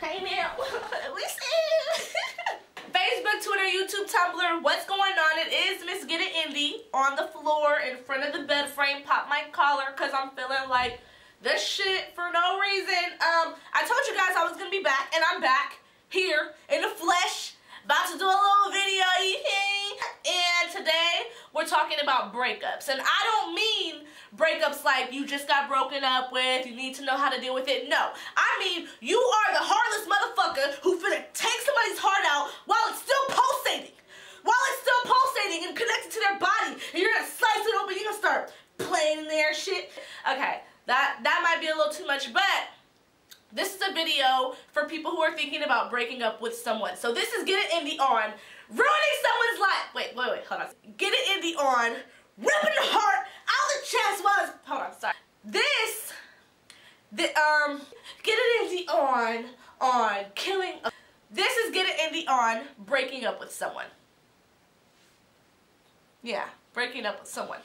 Hey man, we see. Facebook, Twitter, YouTube, Tumblr, what's going on? It is Miss GetItIndy on the floor in front of the bed frame. Pop my collar because I'm feeling like this shit for no reason. I told you guys I was gonna be back, and I'm back here in the flesh, about to do a little video, and today we're talking about breakups. And I don't mean breakups like you just got broken up with, you need to know how to deal with it. No, I mean you are the heartless motherfucker who finna take somebody's heart out while it's still pulsating. While it's still pulsating and connected to their body, and you're gonna slice it open, you're gonna start playing in there shit. Okay, that might be a little too much, but this is a video for people who are thinking about breaking up with someone. So this is GetItIndy on ruining someone's life. Wait, hold on. GetItIndy on ripping the heart out of the chest while it's, hold on, sorry. GetItIndy on killing. This is GetItIndy on breaking up with someone. Yeah, breaking up with someone.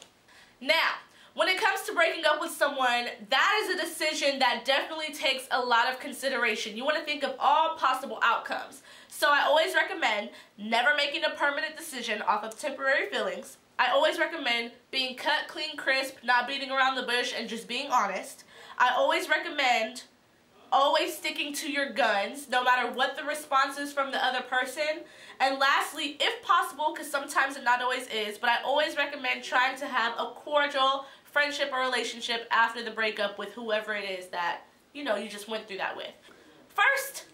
Now, when it comes to breaking up with someone, that is a decision that definitely takes a lot of consideration. You want to think of all possible outcomes. So I always recommend never making a permanent decision off of temporary feelings. I always recommend being cut, clean, crisp, not beating around the bush, and just being honest. I always recommend always sticking to your guns, no matter what the response is from the other person. And lastly, if possible, because sometimes it not always is, but I always recommend trying to have a cordial friendship or relationship after the breakup with whoever it is that, you know, you just went through that with. First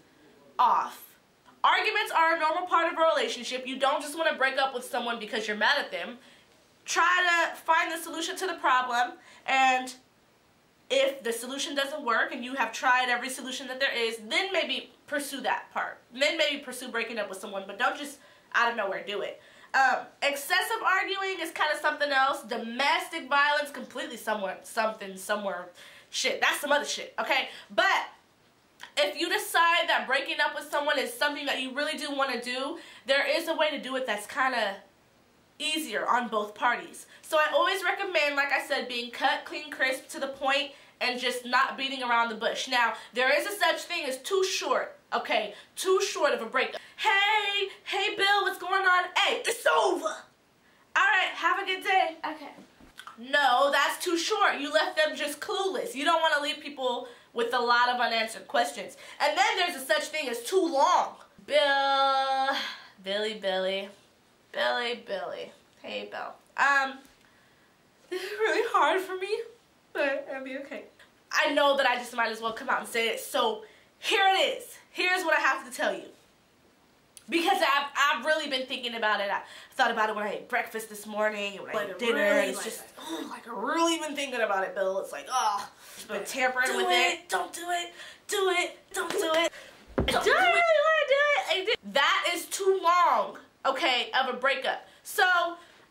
off, arguments are a normal part of a relationship. You don't just want to break up with someone because you're mad at them. Try to find the solution to the problem, and if the solution doesn't work and you have tried every solution that there is, then maybe pursue that part. Then maybe pursue breaking up with someone, but don't just out of nowhere do it. Excessive arguing is kind of something else. Domestic violence, completely somewhere, shit, that's some other shit, okay? But if you decide that breaking up with someone is something that you really do want to do, there is a way to do it that's kind of easier on both parties. So I always recommend, like I said, being cut, clean, crisp, to the point, and just not beating around the bush. Now, there is a such thing as too short, okay? Too short of a breakup. Hey Bill, what's going on? Hey, it's over. Alright, have a good day. Okay. No, that's too short. You left them just clueless. You don't want to leave people with a lot of unanswered questions. And then there's a such thing as too long. Billy. Hey, Bill. This is really hard for me, but I'll be okay. I know that I just might as well come out and say it, so here it is. Here's what I have to tell you. Because I've really been thinking about it. I thought about it when I ate breakfast this morning, and when I ate dinner, and it's just, like, I've really been thinking about it, Bill. It's like, oh, just been tampering with it. Don't do it. Do it. Don't do it. I don't really want to do it. That is too long, okay, of a breakup. So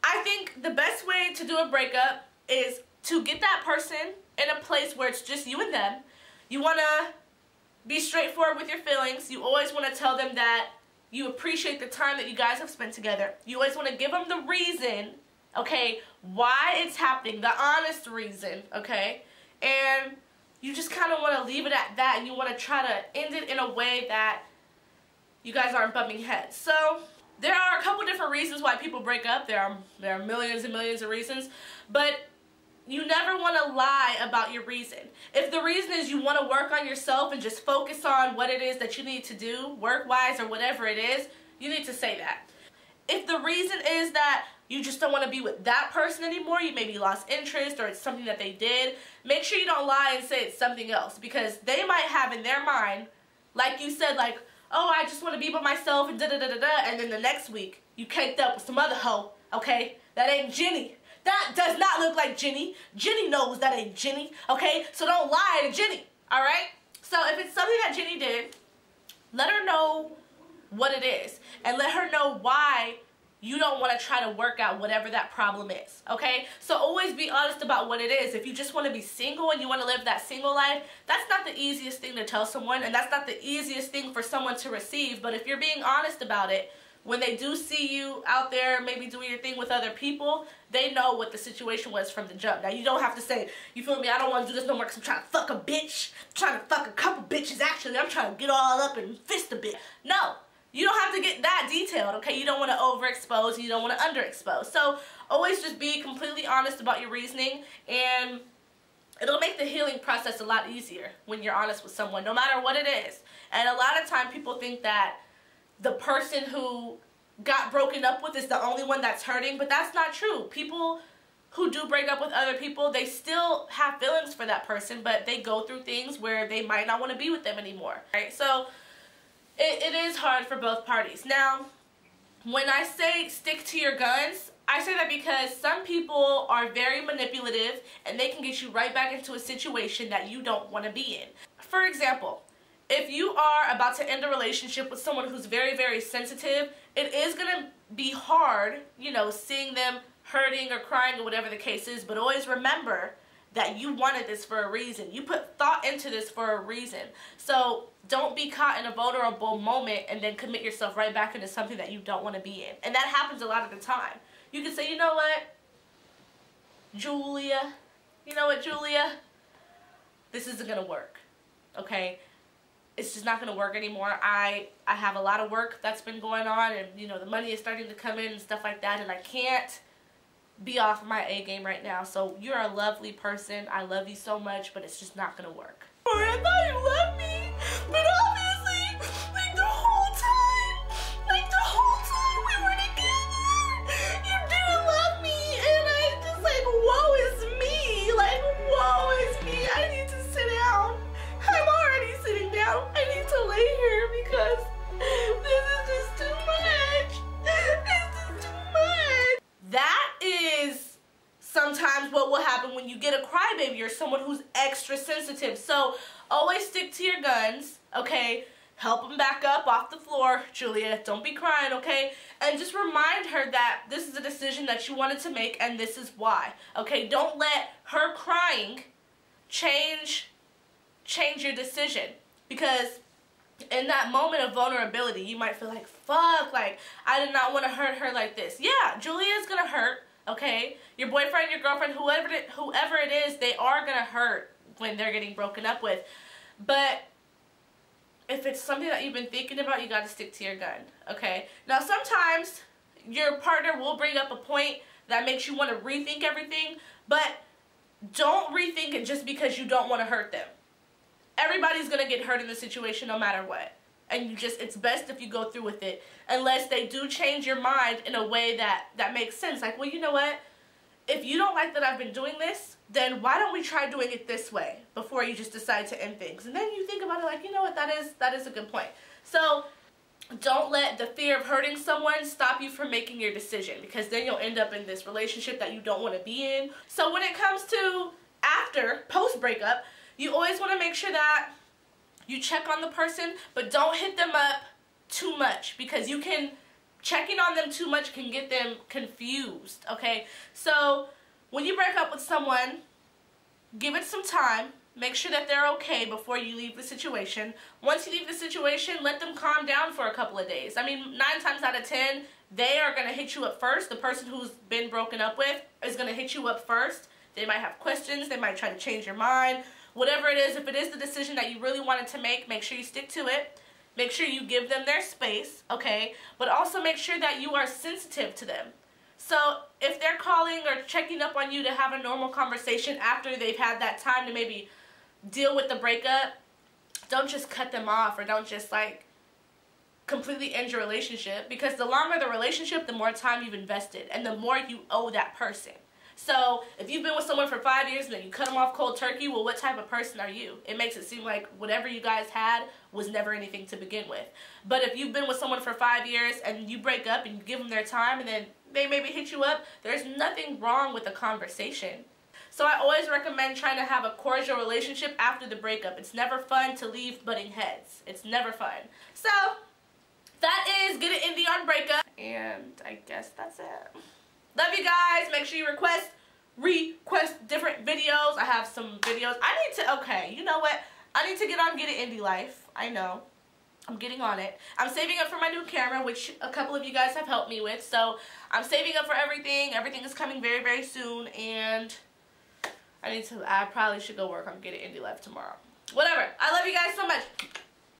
I think the best way to do a breakup is to get that person in a place where it's just you and them. You want to be straightforward with your feelings. You always want to tell them that you appreciate the time that you guys have spent together. You always want to give them the reason, okay, why it's happening, the honest reason, okay? And you just kind of want to leave it at that, and you want to try to end it in a way that you guys aren't bumping heads. So there are a couple different reasons why people break up. There are millions and millions of reasons, but you never want to lie about your reason. If the reason is you want to work on yourself and just focus on what it is that you need to do, work-wise or whatever it is, you need to say that. If the reason is that you just don't want to be with that person anymore, you maybe lost interest or it's something that they did, make sure you don't lie and say it's something else, because they might have in their mind, like you said, like, oh, I just want to be by myself and da-da-da-da-da, and then the next week you caked up with some other hoe, okay? That ain't Jenny. That does not look like Jenny. Jenny knows that ain't Jenny, okay? So don't lie to Jenny, alright? So if it's something that Jenny did, let her know what it is, and let her know why you don't want to try to work out whatever that problem is, okay? So always be honest about what it is. If you just want to be single and you want to live that single life, that's not the easiest thing to tell someone, and that's not the easiest thing for someone to receive, but if you're being honest about it, when they do see you out there maybe doing your thing with other people, they know what the situation was from the jump. Now, you don't have to say, you feel me, I don't want to do this no more because I'm trying to fuck a bitch. I'm trying to fuck a couple bitches, actually. I'm trying to get all up and fist a bitch. No, you don't have to get that detailed, okay? You don't want to overexpose, you don't want to underexpose. So always just be completely honest about your reasoning, and it'll make the healing process a lot easier when you're honest with someone, no matter what it is. And a lot of time people think that the person who got broken up with is the only one that's hurting, but that's not true. People who do break up with other people, they still have feelings for that person, but they go through things where they might not want to be with them anymore, right? So it is hard for both parties. Now, when I say stick to your guns, I say that because some people are very manipulative and they can get you right back into a situation that you don't want to be in. For example, if you are about to end a relationship with someone who's very, very sensitive, it is going to be hard, you know, seeing them hurting or crying or whatever the case is, but always remember that you wanted this for a reason. You put thought into this for a reason. So don't be caught in a vulnerable moment and then commit yourself right back into something that you don't want to be in. And that happens a lot of the time. You can say, you know what, Julia, this isn't going to work, okay? It's just not going to work anymore. I have a lot of work that's been going on, and, you know, the money is starting to come in and stuff like that, and I can't be off my A game right now. So you're a lovely person. I love you so much, but it's just not going to work. I thought you loved me, but obviously, like the whole time we were together, you didn't love me, and I just like, woe is me, like, woe is me. I need to sit down. I'm already sitting down. I need to lay here because this is just too much. This is too much. That is sometimes what will happen when you get a crybaby or someone who's extra sensitive. So always stick to your guns, okay? Help them back up off the floor, Julia. Don't be crying, okay? And just remind her that this is a decision that you wanted to make and this is why, okay? Don't let her crying change your decision, because in that moment of vulnerability, you might feel like, fuck, like, I did not want to hurt her like this. Yeah, Julia's gonna hurt, okay? Your boyfriend, your girlfriend, whoever it is, they are gonna hurt when they're getting broken up with. But if it's something that you've been thinking about, you gotta stick to your gun, okay? Now, sometimes your partner will bring up a point that makes you want to rethink everything, but don't rethink it just because you don't want to hurt them. Everybody's going to get hurt in the situation no matter what. And it's best if you go through with it, unless they do change your mind in a way that makes sense. Like, well, you know what? If you don't like that I've been doing this, then why don't we try doing it this way before you just decide to end things? And then you think about it like, you know what, that is a good point. So don't let the fear of hurting someone stop you from making your decision, because then you'll end up in this relationship that you don't want to be in. So when it comes to post-breakup, you always want to make sure that you check on the person, but don't hit them up too much, because checking on them too much can get them confused, okay? So when you break up with someone, give it some time. Make sure that they're okay before you leave the situation. Once you leave the situation, let them calm down for a couple of days. I mean, 9 times out of 10, they are going to hit you up first. The person who's been broken up with is going to hit you up first. They might have questions. They might try to change your mind. Whatever it is, if it is the decision that you really wanted to make sure you stick to it. Make sure you give them their space, okay? But also make sure that you are sensitive to them. So if they're calling or checking up on you to have a normal conversation after they've had that time to maybe deal with the breakup, don't just cut them off, or don't just like completely end your relationship, because the longer the relationship, the more time you've invested and the more you owe that person. So if you've been with someone for 5 years and then you cut them off cold turkey, well, what type of person are you? It makes it seem like whatever you guys had was never anything to begin with. But if you've been with someone for 5 years and you break up and you give them their time and then they maybe hit you up, there's nothing wrong with the conversation. So I always recommend trying to have a cordial relationship after the breakup. It's never fun to leave butting heads. It's never fun. So that is Get It Indie on breakup. And I guess that's it. Love you guys. Make sure you request different videos. I have some videos. Okay, you know what? I need to get on Get It Indie Life. I know. I'm getting on it. I'm saving up for my new camera, which a couple of you guys have helped me with. So I'm saving up for everything. Everything is coming very, very soon. And I probably should go work on GetItIndy Live tomorrow. Whatever. I love you guys so much.